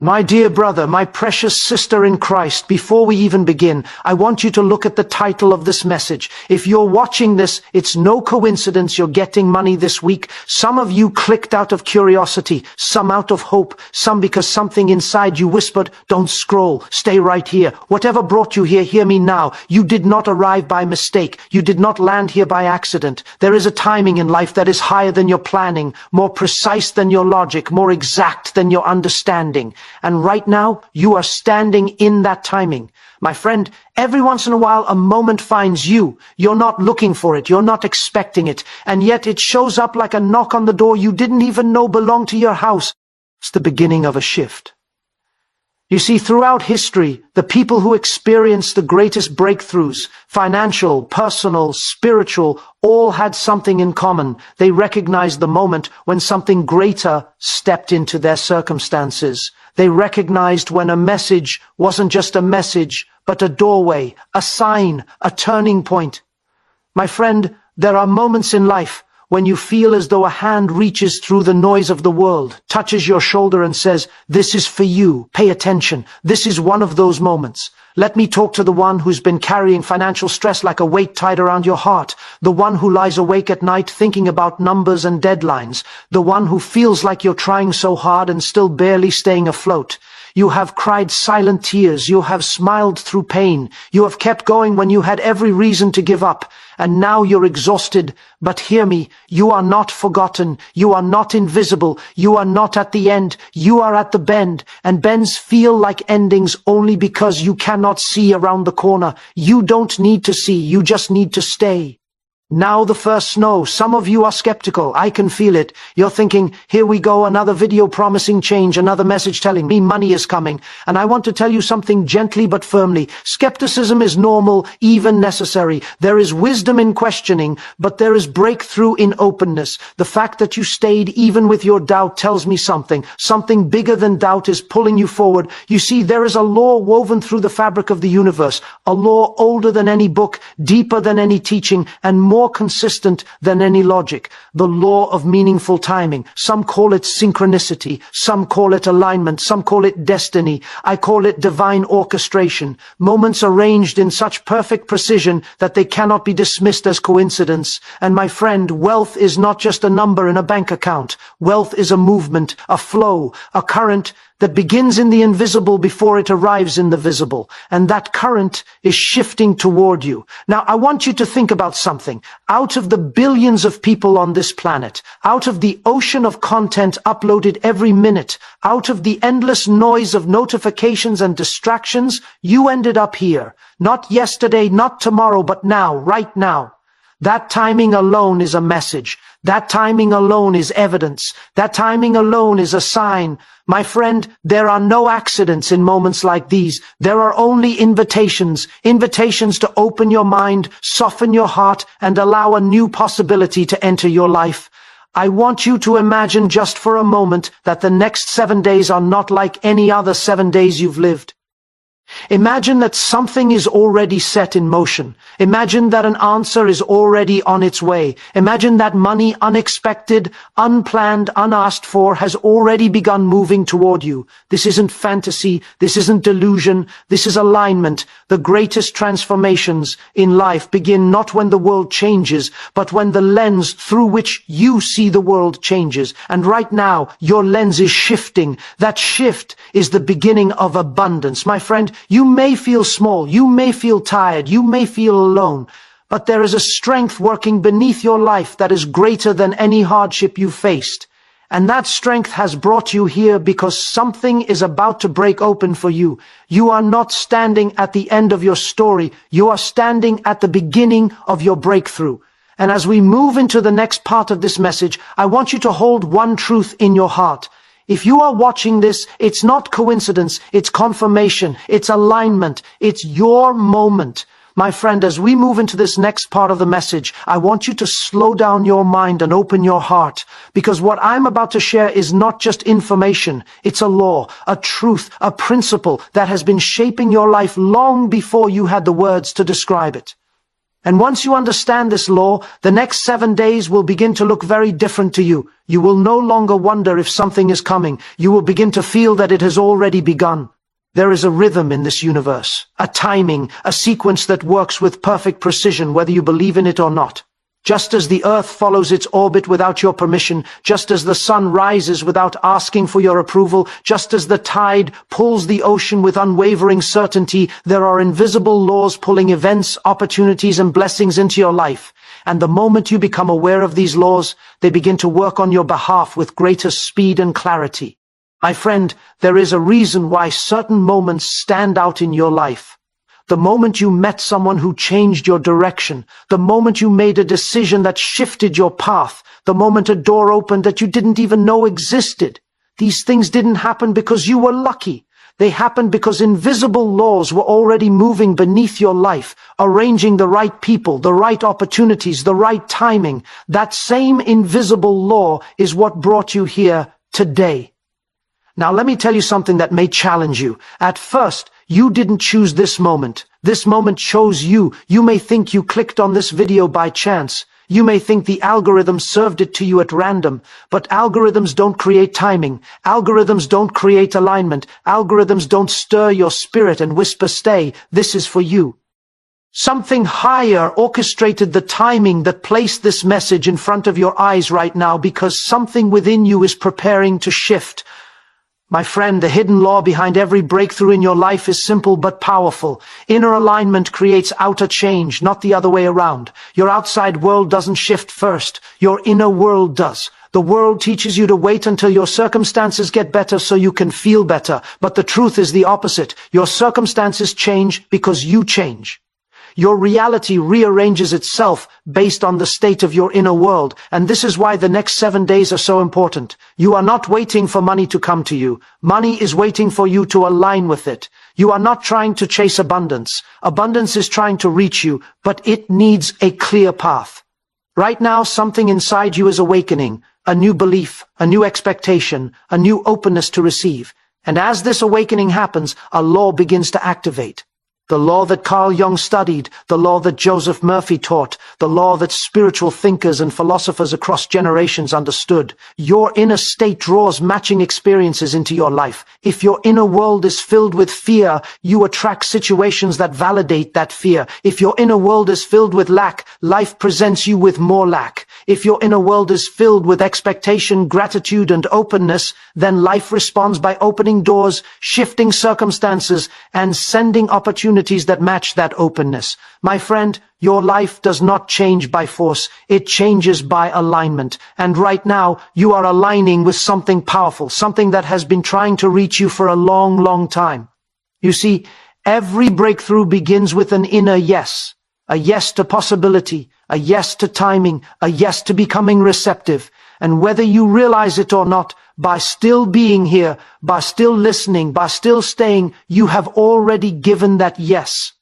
My dear brother, my precious sister in Christ, before we even begin, I want you to look at the title of this message. If you're watching this, it's no coincidence you're getting money this week. Some of you clicked out of curiosity, some out of hope, some because something inside you whispered, don't scroll, stay right here. Whatever brought you here, hear me now. You did not arrive by mistake. You did not land here by accident. There is a timing in life that is higher than your planning, more precise than your logic, more exact than your understanding. And right now, you are standing in that timing. My friend, every once in a while a moment finds you. You're not looking for it, you're not expecting it, and yet it shows up like a knock on the door you didn't even know belonged to your house. It's the beginning of a shift. You see, throughout history, the people who experienced the greatest breakthroughs, financial, personal, spiritual, all had something in common. They recognized the moment when something greater stepped into their circumstances. They recognized when a message wasn't just a message, but a doorway, a sign, a turning point. My friend, there are moments in life when you feel as though a hand reaches through the noise of the world, touches your shoulder and says, this is for you, pay attention. This is one of those moments. Let me talk to the one who's been carrying financial stress like a weight tied around your heart, the one who lies awake at night thinking about numbers and deadlines, the one who feels like you're trying so hard and still barely staying afloat. You have cried silent tears, you have smiled through pain, you have kept going when you had every reason to give up, and now you're exhausted. But hear me, you are not forgotten, you are not invisible, you are not at the end, you are at the bend, and bends feel like endings only because you cannot see around the corner. You don't need to see, you just need to stay. Now the first snow. Some of you are skeptical. I can feel it. You're thinking, here we go, another video promising change, another message telling me money is coming. And I want to tell you something gently but firmly. Skepticism is normal, even necessary. There is wisdom in questioning, but there is breakthrough in openness. The fact that you stayed even with your doubt tells me something. Something bigger than doubt is pulling you forward. You see, there is a law woven through the fabric of the universe, a law older than any book, deeper than any teaching, and more consistent than any logic. The law of meaningful timing. Some call it synchronicity, some call it alignment, some call it destiny. I call it divine orchestration. Moments arranged in such perfect precision that they cannot be dismissed as coincidence. And my friend, wealth is not just a number in a bank account. Wealth is a movement, a flow, a current that begins in the invisible before it arrives in the visible. And that current is shifting toward you. Now, I want you to think about something. Out of the billions of people on this planet, out of the ocean of content uploaded every minute, out of the endless noise of notifications and distractions, you ended up here. Not yesterday, not tomorrow, but now, right now. That timing alone is a message. That timing alone is evidence. That timing alone is a sign. My friend, there are no accidents in moments like these. There are only invitations. Invitations to open your mind, soften your heart, and allow a new possibility to enter your life. I want you to imagine just for a moment that the next 7 days are not like any other 7 days you've lived. Imagine that something is already set in motion. Imagine that an answer is already on its way. Imagine that money, unexpected, unplanned, unasked for, has already begun moving toward you. This isn't fantasy. This isn't delusion. This is alignment. The greatest transformations in life begin not when the world changes, but when the lens through which you see the world changes. And right now, your lens is shifting. That shift is the beginning of abundance. My friend, you may feel small, you may feel tired, you may feel alone, but there is a strength working beneath your life that is greater than any hardship you faced. And that strength has brought you here because something is about to break open for you. You are not standing at the end of your story, you are standing at the beginning of your breakthrough. And as we move into the next part of this message, I want you to hold one truth in your heart. If you are watching this, it's not coincidence, it's confirmation, it's alignment, it's your moment. My friend, as we move into this next part of the message, I want you to slow down your mind and open your heart, because what I'm about to share is not just information, it's a law, a truth, a principle that has been shaping your life long before you had the words to describe it. And once you understand this law, the next 7 days will begin to look very different to you. You will no longer wonder if something is coming. You will begin to feel that it has already begun. There is a rhythm in this universe, a timing, a sequence that works with perfect precision whether you believe in it or not. Just as the earth follows its orbit without your permission, just as the sun rises without asking for your approval, just as the tide pulls the ocean with unwavering certainty, there are invisible laws pulling events, opportunities, and blessings into your life. And the moment you become aware of these laws, they begin to work on your behalf with greater speed and clarity. My friend, there is a reason why certain moments stand out in your life. The moment you met someone who changed your direction, the moment you made a decision that shifted your path, the moment a door opened that you didn't even know existed. These things didn't happen because you were lucky. They happened because invisible laws were already moving beneath your life, arranging the right people, the right opportunities, the right timing. That same invisible law is what brought you here today. Now let me tell you something that may challenge you. At first, you didn't choose this moment. This moment chose you. You may think you clicked on this video by chance. You may think the algorithm served it to you at random. But algorithms don't create timing. Algorithms don't create alignment. Algorithms don't stir your spirit and whisper, "Stay, this is for you." Something higher orchestrated the timing that placed this message in front of your eyes right now because something within you is preparing to shift. My friend, the hidden law behind every breakthrough in your life is simple but powerful. Inner alignment creates outer change, not the other way around. Your outside world doesn't shift first. Your inner world does. The world teaches you to wait until your circumstances get better so you can feel better. But the truth is the opposite. Your circumstances change because you change. Your reality rearranges itself based on the state of your inner world, and this is why the next 7 days are so important. You are not waiting for money to come to you. Money is waiting for you to align with it. You are not trying to chase abundance. Abundance is trying to reach you, but it needs a clear path. Right now, something inside you is awakening, a new belief, a new expectation, a new openness to receive. And as this awakening happens, a law begins to activate. The law that Carl Jung studied, the law that Joseph Murphy taught, the law that spiritual thinkers and philosophers across generations understood. Your inner state draws matching experiences into your life. If your inner world is filled with fear, you attract situations that validate that fear. If your inner world is filled with lack, life presents you with more lack. If your inner world is filled with expectation, gratitude, and openness, then life responds by opening doors, shifting circumstances, and sending opportunities that match that openness. My friend, your life does not change by force. It changes by alignment. And right now, you are aligning with something powerful, something that has been trying to reach you for a long, long time. You see, every breakthrough begins with an inner yes. A yes to possibility, a yes to timing, a yes to becoming receptive. And whether you realize it or not, by still being here, by still listening, by still staying, you have already given that yes.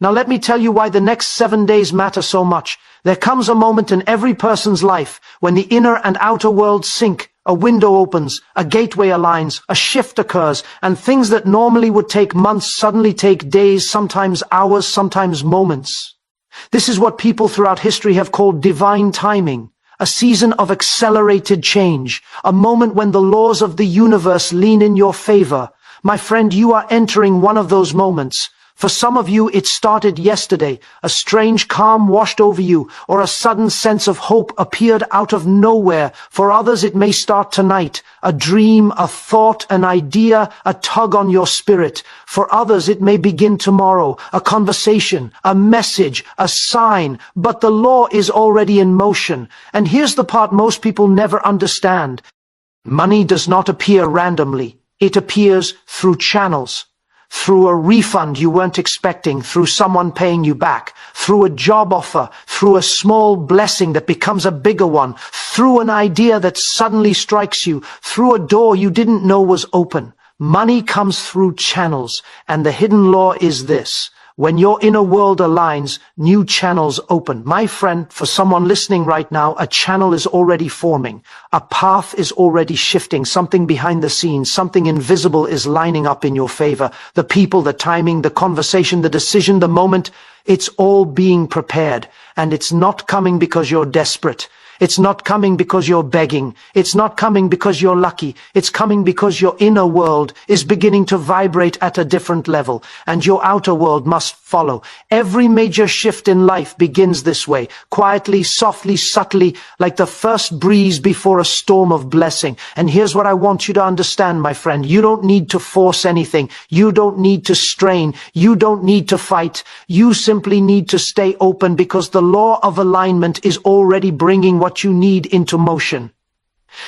Now let me tell you why the next 7 days matter so much. There comes a moment in every person's life when the inner and outer worlds sync, a window opens, a gateway aligns, a shift occurs, and things that normally would take months suddenly take days, sometimes hours, sometimes moments. This is what people throughout history have called divine timing. A season of accelerated change, a moment when the laws of the universe lean in your favor. My friend, you are entering one of those moments. For some of you, it started yesterday. A strange calm washed over you, or a sudden sense of hope appeared out of nowhere. For others, it may start tonight. A dream, a thought, an idea, a tug on your spirit. For others, it may begin tomorrow. A conversation, a message, a sign. But the law is already in motion. And here's the part most people never understand. Money does not appear randomly. It appears through channels. Through a refund you weren't expecting, through someone paying you back, through a job offer, through a small blessing that becomes a bigger one, through an idea that suddenly strikes you, through a door you didn't know was open. Money comes through channels, and the hidden law is this. When your inner world aligns, new channels open. My friend, for someone listening right now, a channel is already forming. A path is already shifting. Something behind the scenes, something invisible is lining up in your favor. The people, the timing, the conversation, the decision, the moment, it's all being prepared. And it's not coming because you're desperate. It's not coming because you're begging. It's not coming because you're lucky. It's coming because your inner world is beginning to vibrate at a different level, and your outer world must follow. Every major shift in life begins this way, quietly, softly, subtly, like the first breeze before a storm of blessing. And here's what I want you to understand, my friend. You don't need to force anything. You don't need to strain. You don't need to fight. You simply need to stay open, because the law of alignment is already bringing what you need into motion.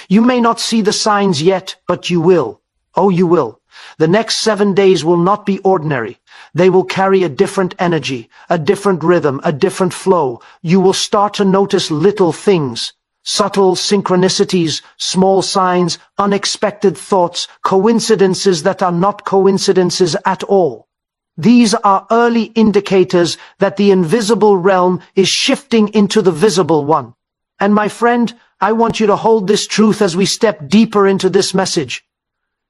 You may not see the signs yet, but you will. Oh, you will. The next 7 days will not be ordinary. They will carry a different energy, a different rhythm, a different flow. You will start to notice little things, subtle synchronicities, small signs, unexpected thoughts, coincidences that are not coincidences at all. These are early indicators that the invisible realm is shifting into the visible one. And my friend, I want you to hold this truth as we step deeper into this message.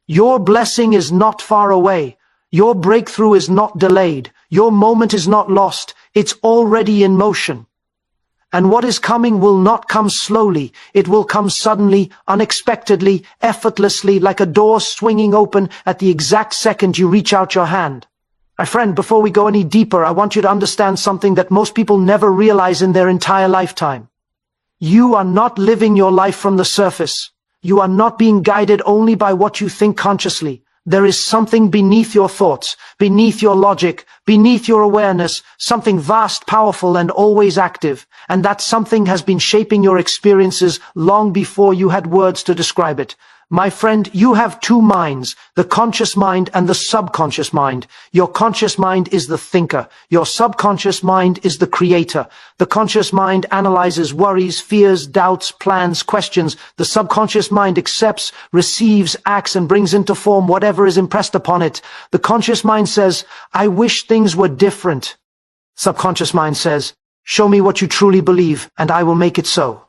Your blessing is not far away. Your breakthrough is not delayed. Your moment is not lost. It's already in motion. And what is coming will not come slowly. It will come suddenly, unexpectedly, effortlessly, like a door swinging open at the exact second you reach out your hand. My friend, before we go any deeper, I want you to understand something that most people never realize in their entire lifetime. You are not living your life from the surface. You are not being guided only by what you think consciously. There is something beneath your thoughts, beneath your logic, beneath your awareness, something vast, powerful, and always active. And that something has been shaping your experiences long before you had words to describe it. My friend, you have two minds, the conscious mind and the subconscious mind. Your conscious mind is the thinker. Your subconscious mind is the creator. The conscious mind analyzes worries, fears, doubts, plans, questions. The subconscious mind accepts, receives, acts, and brings into form whatever is impressed upon it. The conscious mind says, I wish things were different. Subconscious mind says, show me what you truly believe, and I will make it so.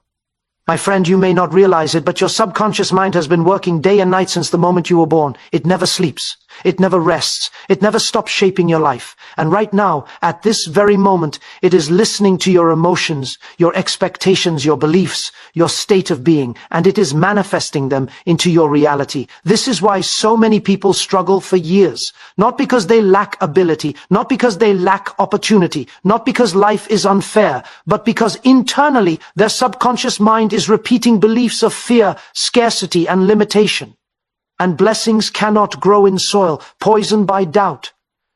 My friend, you may not realize it, but your subconscious mind has been working day and night since the moment you were born. It never sleeps. It never rests. It never stops shaping your life. And right now, at this very moment, it is listening to your emotions, your expectations, your beliefs, your state of being, and it is manifesting them into your reality. This is why so many people struggle for years. Not because they lack ability, not because they lack opportunity, not because life is unfair, but because internally their subconscious mind is repeating beliefs of fear, scarcity, and limitation. And blessings cannot grow in soil poisoned by doubt.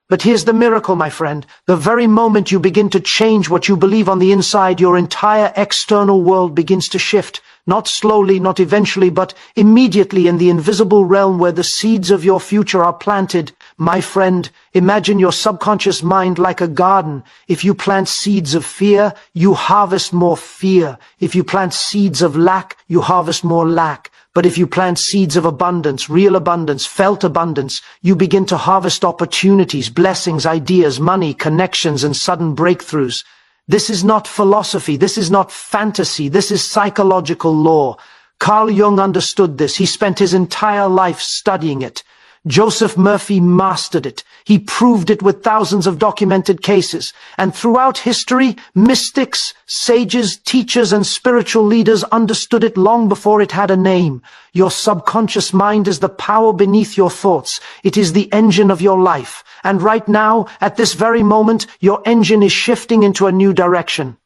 But here's the miracle, my friend. The very moment you begin to change what you believe on the inside, your entire external world begins to shift. Not slowly, not eventually, but immediately in the invisible realm where the seeds of your future are planted. My friend, imagine your subconscious mind like a garden. If you plant seeds of fear, you harvest more fear. If you plant seeds of lack, you harvest more lack. But if you plant seeds of abundance, real abundance, felt abundance, you begin to harvest opportunities, blessings, ideas, money, connections, and sudden breakthroughs. This is not philosophy. This is not fantasy. This is psychological law. Carl Jung understood this. He spent his entire life studying it. Joseph Murphy mastered it. He proved it with thousands of documented cases. And throughout history, mystics, sages, teachers, and spiritual leaders understood it long before it had a name. Your subconscious mind is the power beneath your thoughts. It is the engine of your life. And right now, at this very moment, your engine is shifting into a new direction.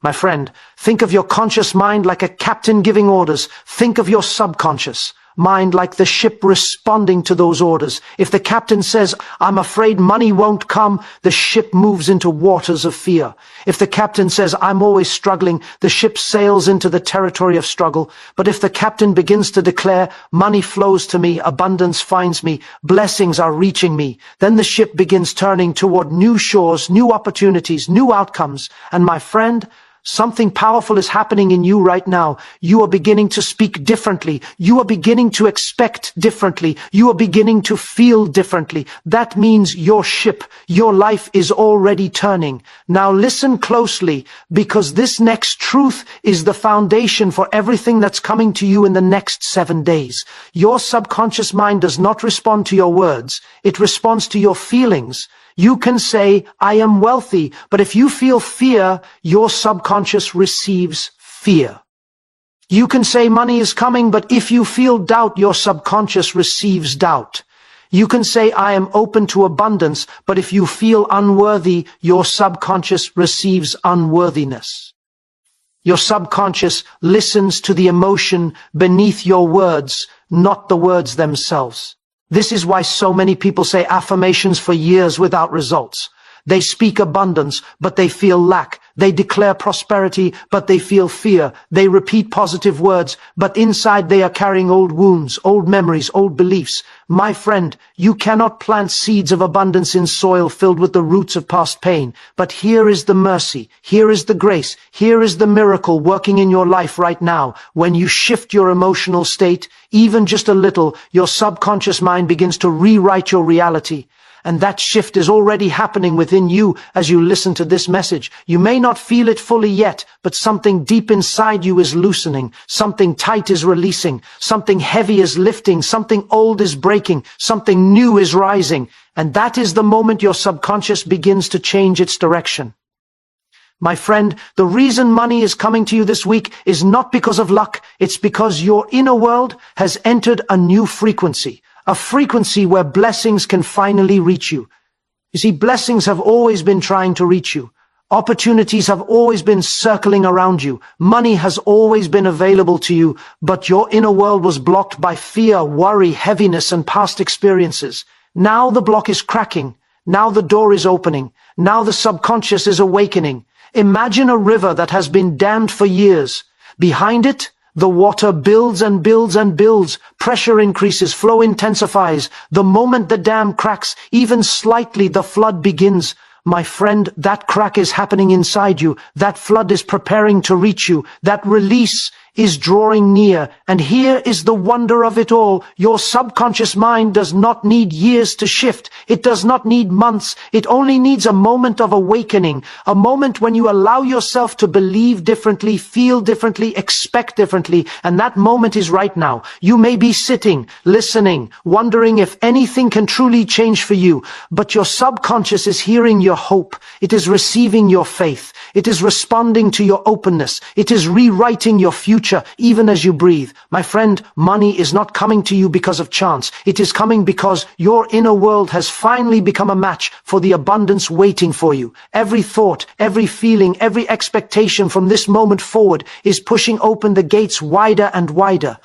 My friend, think of your conscious mind like a captain giving orders. Think of your subconscious mind like the ship responding to those orders. If the captain says, I'm afraid money won't come, the ship moves into waters of fear. If the captain says, I'm always struggling, the ship sails into the territory of struggle. But if the captain begins to declare, money flows to me, abundance finds me, blessings are reaching me, then the ship begins turning toward new shores, new opportunities, new outcomes. And my friend, Something powerful is happening in you right now. You are beginning to speak differently. You are beginning to expect differently. You are beginning to feel differently. That means your ship, your life is already turning. Now listen closely, because this next truth is the foundation for everything that's coming to you in the next 7 days. Your subconscious mind does not respond to your words. It responds to your feelings. You can say, I am wealthy, but if you feel fear, your subconscious receives fear. You can say money is coming, but if you feel doubt, your subconscious receives doubt. You can say, I am open to abundance, but if you feel unworthy, your subconscious receives unworthiness. Your subconscious listens to the emotion beneath your words, not the words themselves. This is why so many people say affirmations for years without results. They speak abundance, but they feel lack. They declare prosperity, but they feel fear. They repeat positive words, but inside they are carrying old wounds, old memories, old beliefs. My friend, you cannot plant seeds of abundance in soil filled with the roots of past pain. But here is the mercy, here is the grace, here is the miracle working in your life right now. When you shift your emotional state, even just a little, your subconscious mind begins to rewrite your reality. And that shift is already happening within you as you listen to this message. You may not feel it fully yet, but something deep inside you is loosening. Something tight is releasing. Something heavy is lifting. Something old is breaking. Something new is rising. And that is the moment your subconscious begins to change its direction. My friend, the reason money is coming to you this week is not because of luck. It's because your inner world has entered a new frequency. A frequency where blessings can finally reach you. You see, blessings have always been trying to reach you. Opportunities have always been circling around you. Money has always been available to you, but your inner world was blocked by fear, worry, heaviness, and past experiences. Now the block is cracking. Now the door is opening. Now the subconscious is awakening. Imagine a river that has been dammed for years. Behind it, the water builds and builds and builds. Pressure increases, flow intensifies. The moment the dam cracks, even slightly, the flood begins. My friend, that crack is happening inside you. That flood is preparing to reach you. That release is drawing near. And here is the wonder of it all. Your subconscious mind does not need years to shift. It does not need months. It only needs a moment of awakening. A moment when you allow yourself to believe differently, feel differently, expect differently. And that moment is right now. You may be sitting, listening, wondering if anything can truly change for you. But your subconscious is hearing your hope. It is receiving your faith. It is responding to your openness. It is rewriting your future even as you breathe. My friend, money is not coming to you because of chance. It is coming because your inner world has finally become a match for the abundance waiting for you. Every thought, every feeling, every expectation from this moment forward is pushing open the gates wider and wider.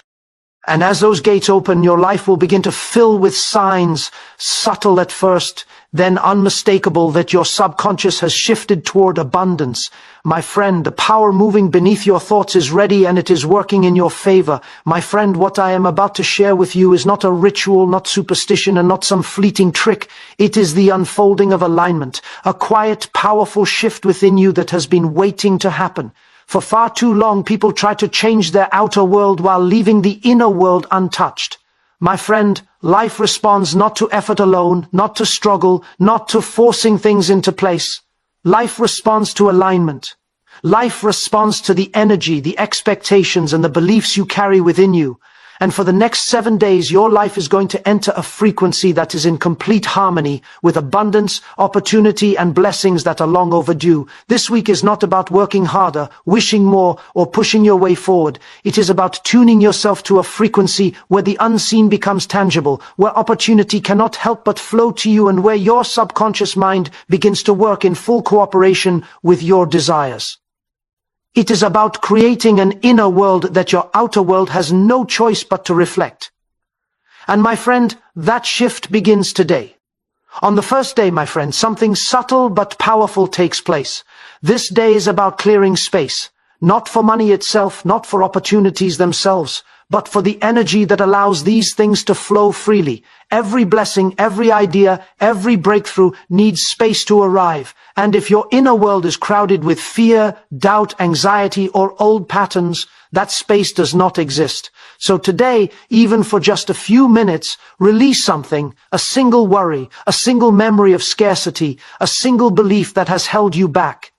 And as those gates open, your life will begin to fill with signs, subtle at first, then unmistakable, that your subconscious has shifted toward abundance. My friend, the power moving beneath your thoughts is ready, and it is working in your favor. My friend, what I am about to share with you is not a ritual, not superstition, and not some fleeting trick. It is the unfolding of alignment, a quiet, powerful shift within you that has been waiting to happen. For far too long, people try to change their outer world while leaving the inner world untouched. My friend, life responds not to effort alone, not to struggle, not to forcing things into place. Life responds to alignment. Life responds to the energy, the expectations, and the beliefs you carry within you. And for the next 7 days, your life is going to enter a frequency that is in complete harmony with abundance, opportunity, and blessings that are long overdue. This week is not about working harder, wishing more, or pushing your way forward. It is about tuning yourself to a frequency where the unseen becomes tangible, where opportunity cannot help but flow to you, and where your subconscious mind begins to work in full cooperation with your desires. It is about creating an inner world that your outer world has no choice but to reflect. And my friend, that shift begins today. On the first day, my friend, something subtle but powerful takes place. This day is about clearing space, not for money itself, not for opportunities themselves, but for the energy that allows these things to flow freely. Every blessing, every idea, every breakthrough needs space to arrive. And if your inner world is crowded with fear, doubt, anxiety, or old patterns, that space does not exist. So today, even for just a few minutes, release something, a single worry, a single memory of scarcity, a single belief that has held you back.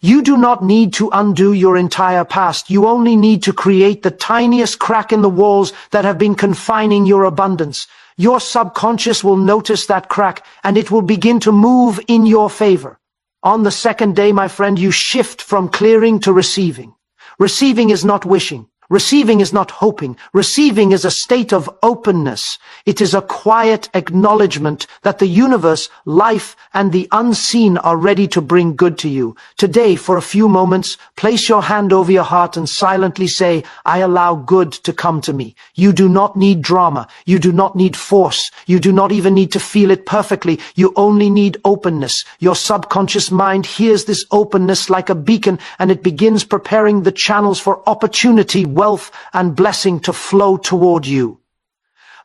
You do not need to undo your entire past. You only need to create the tiniest crack in the walls that have been confining your abundance. Your subconscious will notice that crack, and it will begin to move in your favor. On the second day, my friend, you shift from clearing to receiving. Receiving is not wishing. Receiving is not hoping. Receiving is a state of openness. It is a quiet acknowledgement that the universe, life, and the unseen are ready to bring good to you. Today, for a few moments, place your hand over your heart and silently say, I allow good to come to me. You do not need drama. You do not need force. You do not even need to feel it perfectly. You only need openness. Your subconscious mind hears this openness like a beacon, and it begins preparing the channels for opportunity, wealth, and blessing to flow toward you.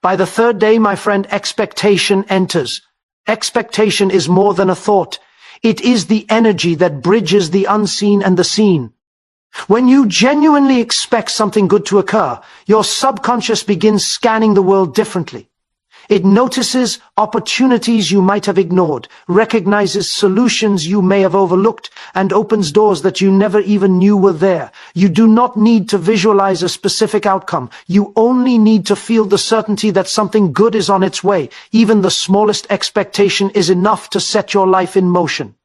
By the third day, my friend, expectation enters. Expectation is more than a thought. It is the energy that bridges the unseen and the seen. When you genuinely expect something good to occur, your subconscious begins scanning the world differently. It notices opportunities you might have ignored, recognizes solutions you may have overlooked, and opens doors that you never even knew were there. You do not need to visualize a specific outcome. You only need to feel the certainty that something good is on its way. Even the smallest expectation is enough to set your life in motion.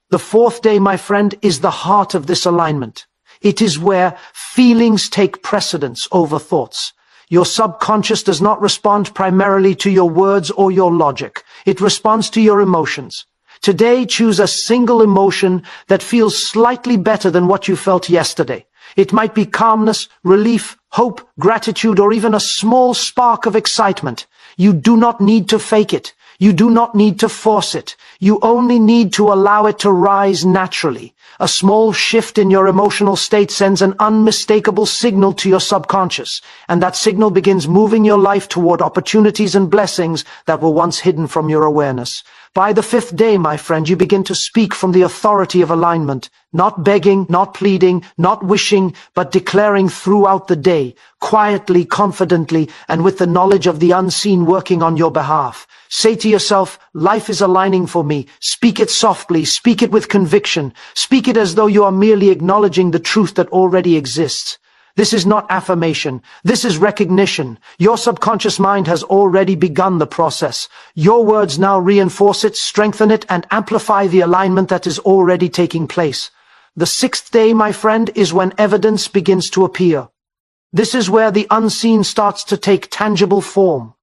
The fourth day, my friend, is the heart of this alignment. It is where feelings take precedence over thoughts. Your subconscious does not respond primarily to your words or your logic. It responds to your emotions. Today, choose a single emotion that feels slightly better than what you felt yesterday. It might be calmness, relief, hope, gratitude, or even a small spark of excitement. You do not need to fake it. You do not need to force it. You only need to allow it to rise naturally. A small shift in your emotional state sends an unmistakable signal to your subconscious, and that signal begins moving your life toward opportunities and blessings that were once hidden from your awareness. By the fifth day, my friend, you begin to speak from the authority of alignment, not begging, not pleading, not wishing, but declaring throughout the day, quietly, confidently, and with the knowledge of the unseen working on your behalf. Say to yourself, life is aligning for me. Speak it softly, speak it with conviction, speak it as though you are merely acknowledging the truth that already exists. This is not affirmation. This is recognition. Your subconscious mind has already begun the process. Your words now reinforce it, strengthen it, and amplify the alignment that is already taking place. The sixth day, my friend, is when evidence begins to appear. This is where the unseen starts to take tangible form.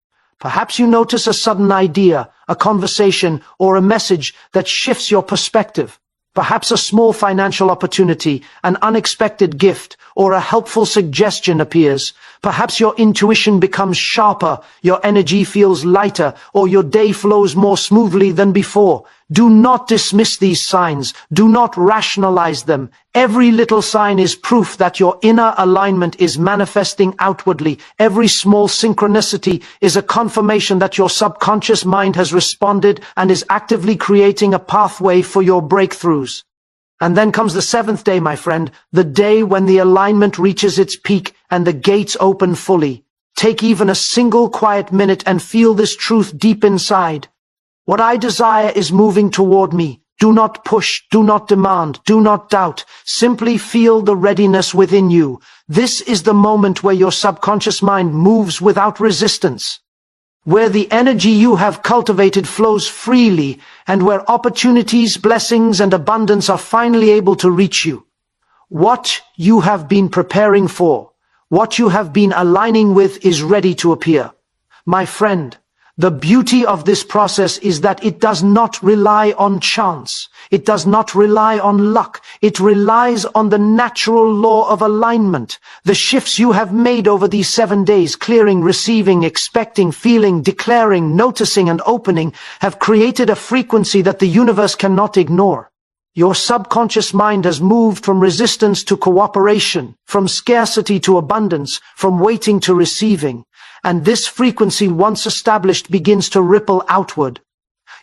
Perhaps you notice a sudden idea, a conversation, or a message that shifts your perspective. Perhaps a small financial opportunity, an unexpected gift, or a helpful suggestion appears. Perhaps your intuition becomes sharper, your energy feels lighter, or your day flows more smoothly than before. Do not dismiss these signs. Do not rationalize them. Every little sign is proof that your inner alignment is manifesting outwardly. Every small synchronicity is a confirmation that your subconscious mind has responded and is actively creating a pathway for your breakthroughs. And then comes the seventh day, my friend, the day when the alignment reaches its peak and the gates open fully. Take even a single quiet minute and feel this truth deep inside. What I desire is moving toward me. Do not push, do not demand, do not doubt. Simply feel the readiness within you. This is the moment where your subconscious mind moves without resistance, where the energy you have cultivated flows freely, and where opportunities, blessings, and abundance are finally able to reach you. What you have been preparing for, what you have been aligning with is ready to appear. My friend, the beauty of this process is that it does not rely on chance. It does not rely on luck. It relies on the natural law of alignment. The shifts you have made over these 7 days, clearing, receiving, expecting, feeling, declaring, noticing, and opening, have created a frequency that the universe cannot ignore. Your subconscious mind has moved from resistance to cooperation, from scarcity to abundance, from waiting to receiving. And this frequency, once established, begins to ripple outward.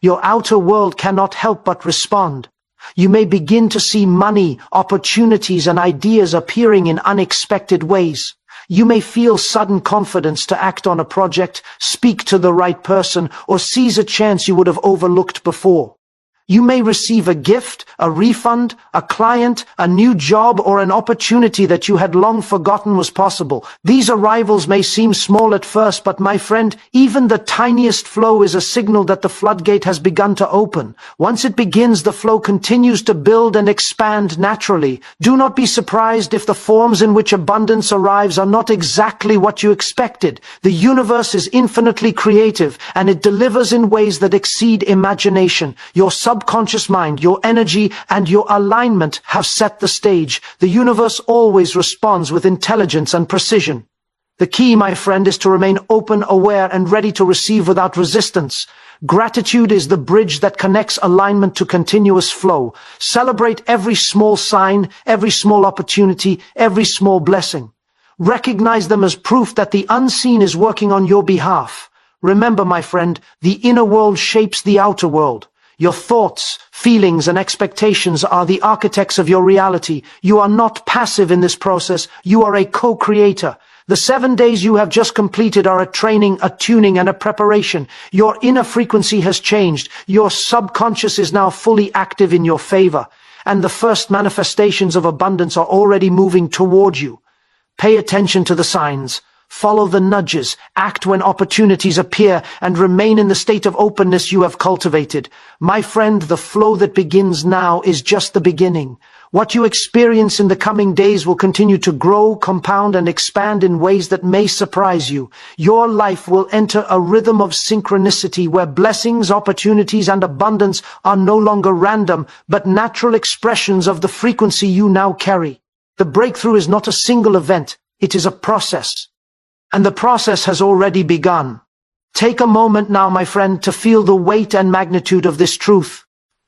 Your outer world cannot help but respond. You may begin to see money, opportunities, and ideas appearing in unexpected ways. You may feel sudden confidence to act on a project, speak to the right person, or seize a chance you would have overlooked before. You may receive a gift, a refund, a client, a new job, or an opportunity that you had long forgotten was possible. These arrivals may seem small at first, but my friend, even the tiniest flow is a signal that the floodgate has begun to open. Once it begins, the flow continues to build and expand naturally. Do not be surprised if the forms in which abundance arrives are not exactly what you expected. The universe is infinitely creative, and it delivers in ways that exceed imagination. Your subconscious mind, your energy, and your alignment have set the stage. The universe always responds with intelligence and precision. The key, my friend, is to remain open, aware, and ready to receive without resistance. Gratitude is the bridge that connects alignment to continuous flow. Celebrate every small sign, every small opportunity, every small blessing. Recognize them as proof that the unseen is working on your behalf. Remember, my friend, the inner world shapes the outer world. Your thoughts, feelings, and expectations are the architects of your reality. You are not passive in this process. You are a co-creator. The 7 days you have just completed are a training, a tuning, and a preparation. Your inner frequency has changed. Your subconscious is now fully active in your favor. And the first manifestations of abundance are already moving toward you. Pay attention to the signs. Follow the nudges, act when opportunities appear, and remain in the state of openness you have cultivated. My friend, the flow that begins now is just the beginning. What you experience in the coming days will continue to grow, compound, and expand in ways that may surprise you. Your life will enter a rhythm of synchronicity where blessings, opportunities, and abundance are no longer random, but natural expressions of the frequency you now carry. The breakthrough is not a single event, it is a process. And the process has already begun. Take a moment now, my friend, to feel the weight and magnitude of this truth.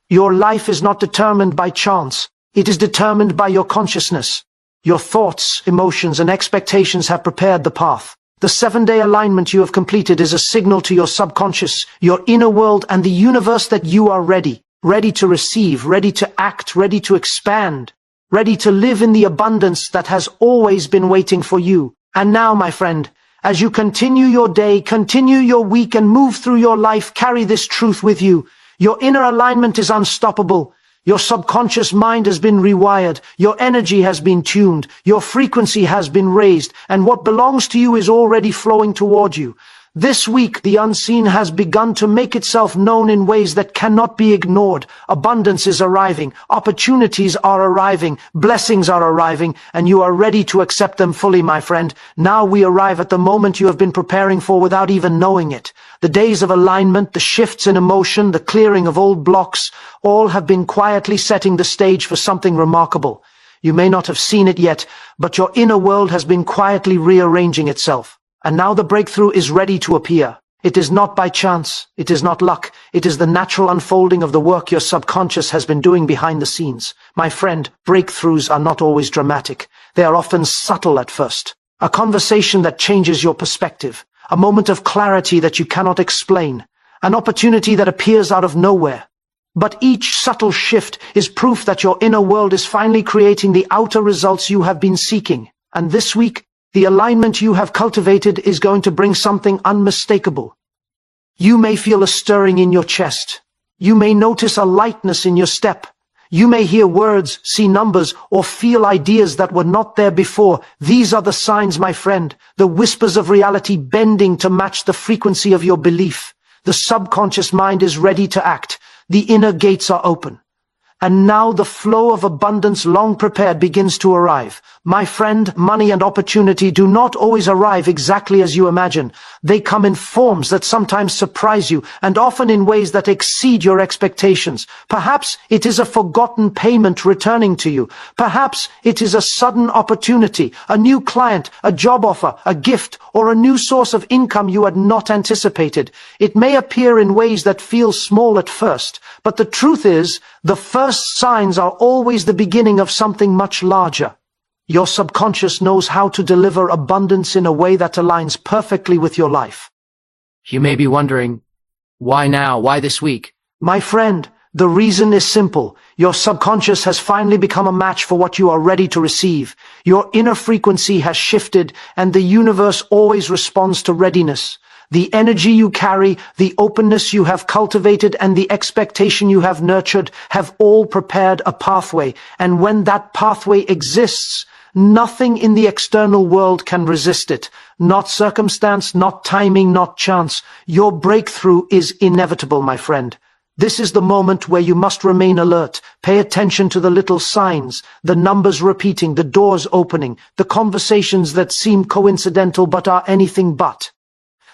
Your life is not determined by chance. It is determined by your consciousness. Your thoughts, emotions, and expectations have prepared the path. The 7-day alignment you have completed is a signal to your subconscious, your inner world, and the universe that you are ready. Ready to receive, ready to act, ready to expand, ready to live in the abundance that has always been waiting for you. And now, my friend, as you continue your day, continue your week, and move through your life, carry this truth with you. Your inner alignment is unstoppable. Your subconscious mind has been rewired. Your energy has been tuned. Your frequency has been raised. And what belongs to you is already flowing toward you. This week, the unseen has begun to make itself known in ways that cannot be ignored. Abundance is arriving, opportunities are arriving, blessings are arriving, and you are ready to accept them fully, my friend. Now we arrive at the moment you have been preparing for without even knowing it. The days of alignment, the shifts in emotion, the clearing of old blocks, all have been quietly setting the stage for something remarkable. You may not have seen it yet, but your inner world has been quietly rearranging itself. And now the breakthrough is ready to appear. It is not by chance, it is not luck, it is the natural unfolding of the work your subconscious has been doing behind the scenes. My friend, breakthroughs are not always dramatic. They are often subtle at first. A conversation that changes your perspective, a moment of clarity that you cannot explain, an opportunity that appears out of nowhere. But each subtle shift is proof that your inner world is finally creating the outer results you have been seeking. And this week, the alignment you have cultivated is going to bring something unmistakable. You may feel a stirring in your chest. You may notice a lightness in your step. You may hear words, see numbers, or feel ideas that were not there before. These are the signs, my friend, the whispers of reality bending to match the frequency of your belief. The subconscious mind is ready to act. The inner gates are open. And now the flow of abundance long prepared begins to arrive. My friend, money and opportunity do not always arrive exactly as you imagine. They come in forms that sometimes surprise you, and often in ways that exceed your expectations. Perhaps it is a forgotten payment returning to you. Perhaps it is a sudden opportunity, a new client, a job offer, a gift, or a new source of income you had not anticipated. It may appear in ways that feel small at first, but the truth is, The first signs are always the beginning of something much larger. Your subconscious knows how to deliver abundance in a way that aligns perfectly with your life. You may be wondering, why now? Why this week? My friend, the reason is simple. Your subconscious has finally become a match for what you are ready to receive. Your inner frequency has shifted, and the universe always responds to readiness. The energy you carry, the openness you have cultivated, and the expectation you have nurtured have all prepared a pathway, and when that pathway exists, nothing in the external world can resist it. Not circumstance, not timing, not chance. Your breakthrough is inevitable, my friend. This is the moment where you must remain alert. Pay attention to the little signs, the numbers repeating, the doors opening, the conversations that seem coincidental but are anything but.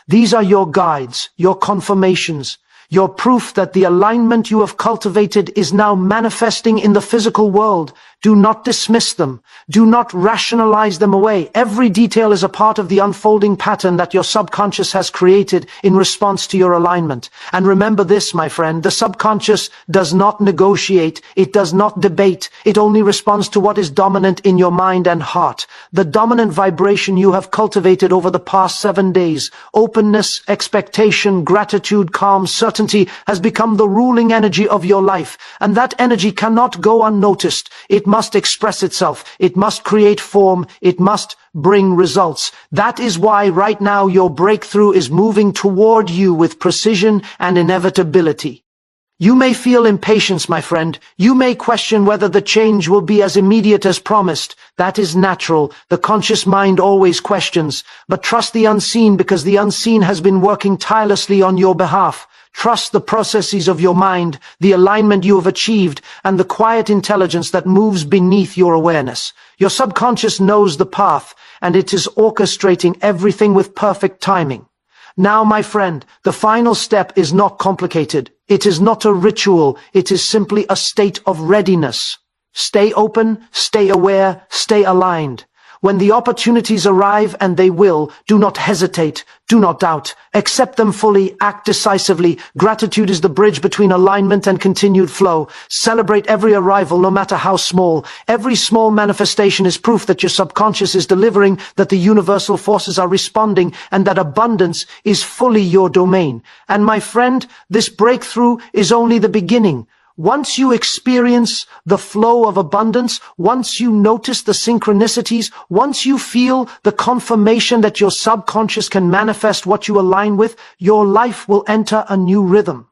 These are your guides, your confirmations, your proof that the alignment you have cultivated is now manifesting in the physical world. Do not dismiss them. Do not rationalize them away. Every detail is a part of the unfolding pattern that your subconscious has created in response to your alignment. And remember this, my friend, the subconscious does not negotiate. It does not debate. It only responds to what is dominant in your mind and heart. The dominant vibration you have cultivated over the past 7 days, openness, expectation, gratitude, calm, certainty, has become the ruling energy of your life. And that energy cannot go unnoticed. It must express itself. It must create form. It must bring results. That is why right now your breakthrough is moving toward you with precision and inevitability. You may feel impatience, my friend. You may question whether the change will be as immediate as promised. That is natural. The conscious mind always questions. But trust the unseen, because the unseen has been working tirelessly on your behalf. Trust the processes of your mind, the alignment you have achieved, and the quiet intelligence that moves beneath your awareness. Your subconscious knows the path, and it is orchestrating everything with perfect timing. Now, my friend, the final step is not complicated. It is not a ritual. It is simply a state of readiness. Stay open, stay aware, stay aligned. When the opportunities arrive, and they will, do not hesitate, do not doubt. Accept them fully, act decisively. Gratitude is the bridge between alignment and continued flow. Celebrate every arrival, no matter how small. Every small manifestation is proof that your subconscious is delivering, that the universal forces are responding, and that abundance is fully your domain. And my friend, this breakthrough is only the beginning. Once you experience the flow of abundance, once you notice the synchronicities, once you feel the confirmation that your subconscious can manifest what you align with, your life will enter a new rhythm.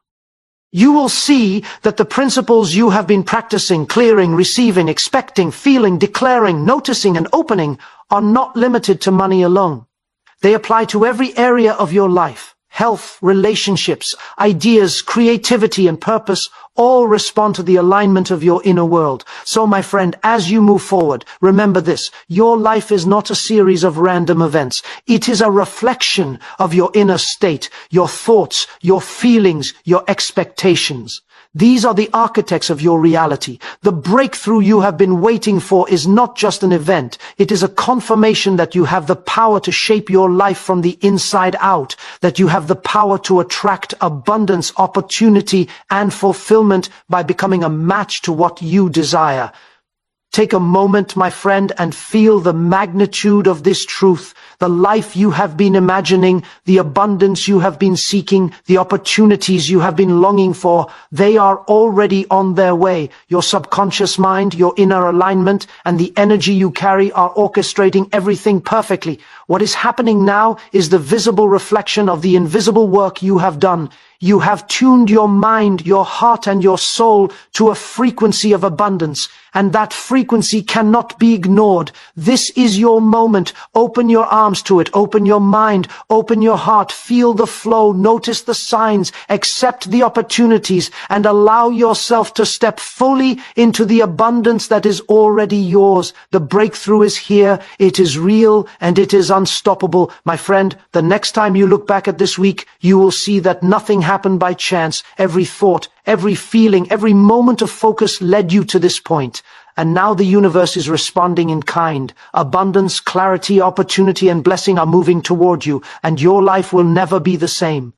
You will see that the principles you have been practicing, clearing, receiving, expecting, feeling, declaring, noticing, and opening are not limited to money alone. They apply to every area of your life. Health, relationships, ideas, creativity, and purpose all respond to the alignment of your inner world. So, my friend, as you move forward, remember this: your life is not a series of random events. It is a reflection of your inner state, your thoughts, your feelings, your expectations. These are the architects of your reality. The breakthrough you have been waiting for is not just an event. It is a confirmation that you have the power to shape your life from the inside out, that you have the power to attract abundance, opportunity, and fulfillment by becoming a match to what you desire. Take a moment, my friend, and feel the magnitude of this truth. The life you have been imagining, the abundance you have been seeking, the opportunities you have been longing for, they are already on their way. Your subconscious mind, your inner alignment, and the energy you carry are orchestrating everything perfectly. What is happening now is the visible reflection of the invisible work you have done. You have tuned your mind, your heart, and your soul to a frequency of abundance, and that frequency cannot be ignored. This is your moment. Open your arms to it. Open your mind. Open your heart. Feel the flow. Notice the signs. Accept the opportunities, and allow yourself to step fully into the abundance that is already yours. The breakthrough is here. It is real, and it is unstoppable. My friend, the next time you look back at this week, you will see that nothing happened by chance. Every thought, every feeling, every moment of focus led you to this point. And now the universe is responding in kind. Abundance, clarity, opportunity, and blessing are moving toward you, and your life will never be the same.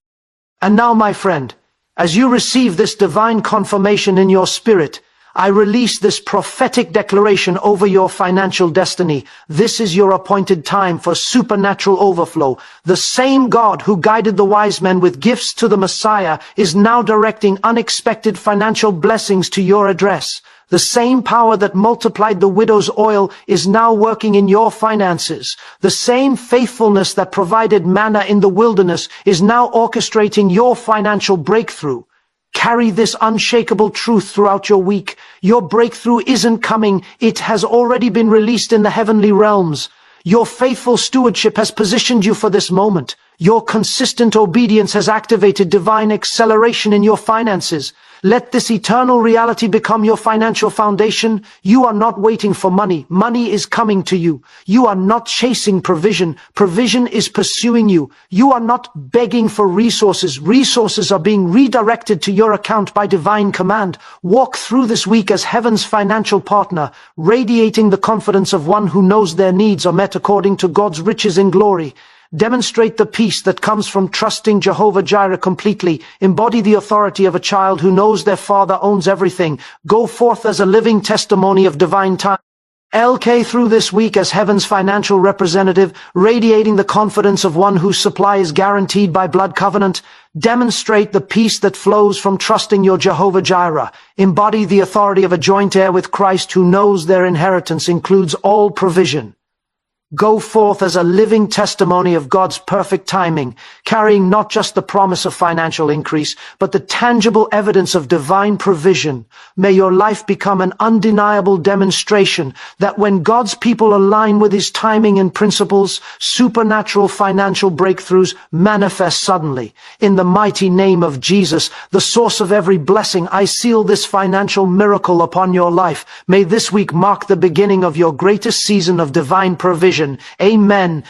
And now, my friend, As you receive this divine confirmation in your spirit, I release this prophetic declaration over your financial destiny. This is your appointed time for supernatural overflow. The same God who guided the wise men with gifts to the Messiah is now directing unexpected financial blessings to your address. The same power that multiplied the widow's oil is now working in your finances. The same faithfulness that provided manna in the wilderness is now orchestrating your financial breakthrough. Carry this unshakable truth throughout your week. Your breakthrough isn't coming, it has already been released in the heavenly realms. Your faithful stewardship has positioned you for this moment. Your consistent obedience has activated divine acceleration in your finances. Let this eternal reality become your financial foundation. You are not waiting for money. Money is coming to you. You are not chasing provision. Provision is pursuing you. You are not begging for resources. Resources are being redirected to your account by divine command. Walk through this week as heaven's financial partner, radiating the confidence of one who knows their needs are met according to God's riches in glory. Demonstrate the peace that comes from trusting Jehovah Jireh completely. Embody the authority of a child who knows their father owns everything. Go forth as a living testimony of divine time. LK through this week as heaven's financial representative, radiating the confidence of one whose supply is guaranteed by blood covenant. Demonstrate the peace that flows from trusting your Jehovah Jireh. Embody the authority of a joint heir with Christ who knows their inheritance includes all provision. Go forth as a living testimony of God's perfect timing, carrying not just the promise of financial increase, but the tangible evidence of divine provision. May your life become an undeniable demonstration that when God's people align with His timing and principles, supernatural financial breakthroughs manifest suddenly. In the mighty name of Jesus, the source of every blessing, I seal this financial miracle upon your life. May this week mark the beginning of your greatest season of divine provision. Amen.